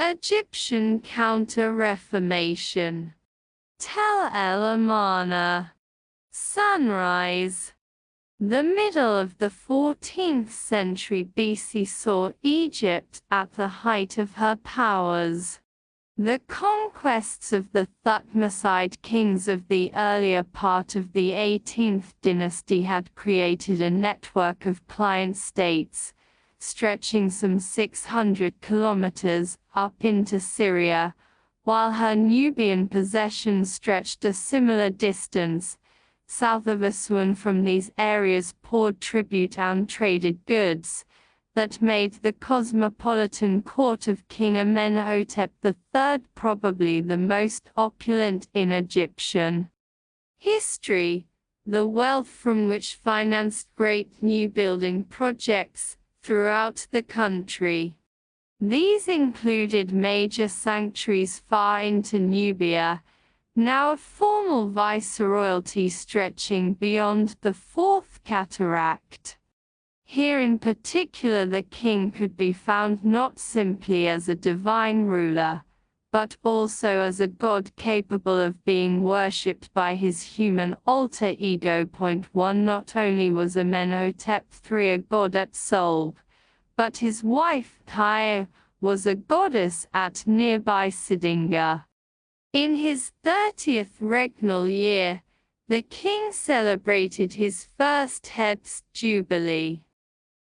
Egyptian Counter-Reformation. Tel el-Amarna. Sunrise. The middle of the 14th century BC saw Egypt at the height of her powers. The conquests of the Thutmoside kings of the earlier part of the 18th dynasty had created a network of client states, stretching some 600 kilometers up into Syria, while her Nubian possessions stretched a similar distance. South of Aswan from these areas poured tribute and traded goods that made the cosmopolitan court of King Amenhotep III probably the most opulent in Egyptian history, the wealth from which financed great new building projects throughout the country. These included major sanctuaries far into Nubia, now a formal viceroyalty stretching beyond the Fourth Cataract. Here in particular the king could be found not simply as a divine ruler, but also as a god capable of being worshipped by his human alter ego. 1 Not only was Amenhotep III a god at Solb, but his wife, Kaya, was a goddess at nearby Sidinga. In his 30th regnal year, the king celebrated his first Heb's jubilee.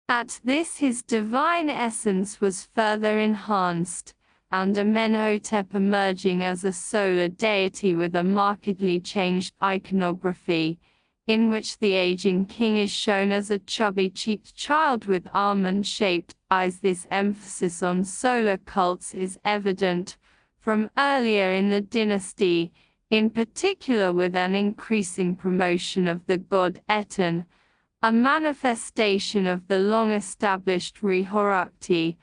At this his divine essence was further enhanced, and Amenhotep emerging as a solar deity with a markedly changed iconography, in which the aging king is shown as a chubby-cheeked child with almond-shaped eyes. This emphasis on solar cults is evident from earlier in the dynasty, in particular with an increasing promotion of the god Eton, a manifestation of the long-established Re-Horukti,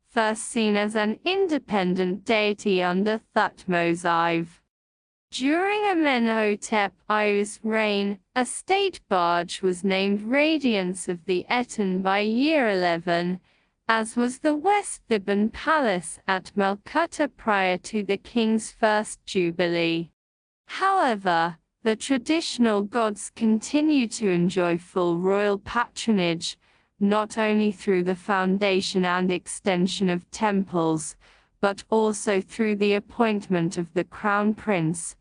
first seen as an independent deity under Thutmose I. During Amenhotep I's reign, a state barge was named Radiance of the Eton by year 11, as was the West Theban Palace at Melkutta prior to the king's first jubilee. However, the traditional gods continue to enjoy full royal patronage, not only through the foundation and extension of temples, but also through the appointment of the crown prince,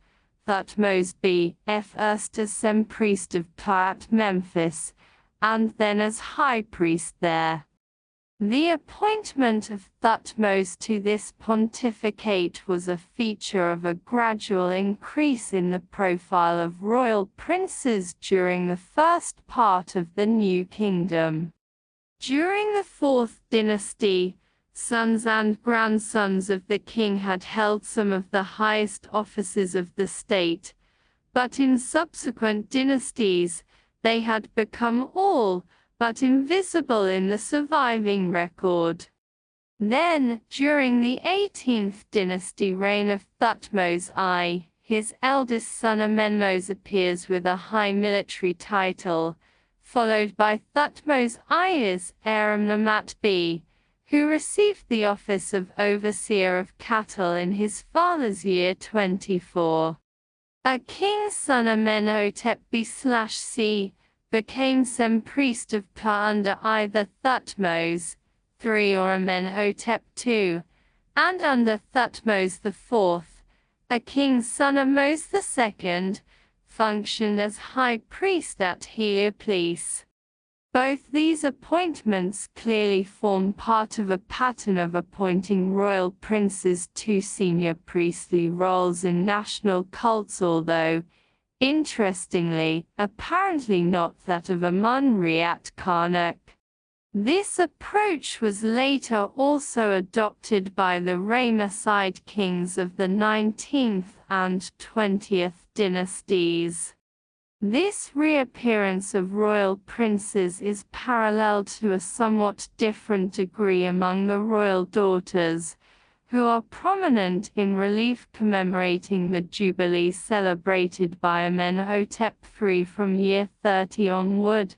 Thutmose B. first as Sem-Priest of Ptah at Memphis, and then as High Priest there. The appointment of Thutmose to this pontificate was a feature of a gradual increase in the profile of royal princes during the first part of the New Kingdom. During the Fourth Dynasty, sons and grandsons of the king had held some of the highest offices of the state, but in subsequent dynasties, they had become all but invisible in the surviving record. Then, during the 18th dynasty reign of Thutmose I, his eldest son Amenmose appears with a high military title, followed by Thutmose I's heir Amnamat B, who received the office of overseer of cattle in his father's year 24. A king's son Amenhotep B/C became Sem-Priest of Ptah under either Thutmose III or Amenhotep II, and under Thutmose IV, a king's son Ahmose II, functioned as high priest at Heliopolis. Both these appointments clearly form part of a pattern of appointing royal princes to senior priestly roles in national cults, although, interestingly, apparently not that of Amun-Re at Karnak. This approach was later also adopted by the Ramesside kings of the 19th and 20th dynasties. This reappearance of royal princes is parallel to a somewhat different degree among the royal daughters, who are prominent in relief commemorating the Jubilee celebrated by Amenhotep III from year 30 onward,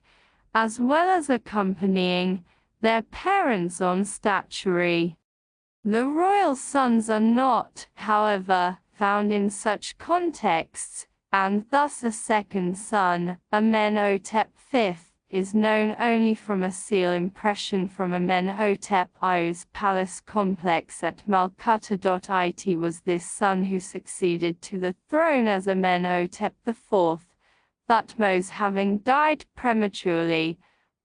as well as accompanying their parents on statuary. The royal sons are not, however, found in such contexts, and thus a second son, Amenhotep V, is known only from a seal impression from Amenhotep I's palace complex at Calcutta. It was this son who succeeded to the throne as Amenhotep IV, Thutmose having died prematurely,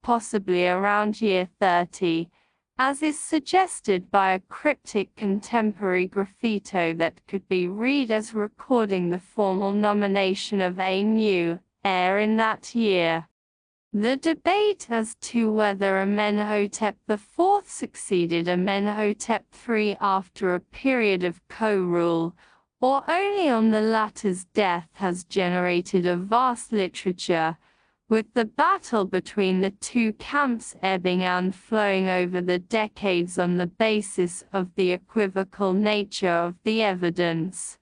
possibly around year 30, as is suggested by a cryptic contemporary graffito that could be read as recording the formal nomination of a new heir in that year. The debate as to whether Amenhotep IV succeeded Amenhotep III after a period of co-rule, or only on the latter's death, has generated a vast literature, with the battle between the two camps ebbing and flowing over the decades on the basis of the equivocal nature of the evidence.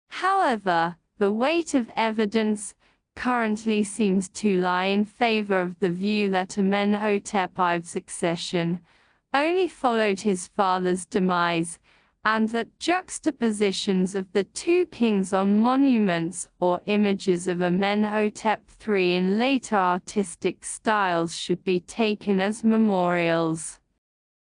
However, the weight of evidence currently seems to lie in favor of the view that Amenhotep I's succession only followed his father's demise, and that juxtapositions of the two kings on monuments or images of Amenhotep III in later artistic styles should be taken as memorials.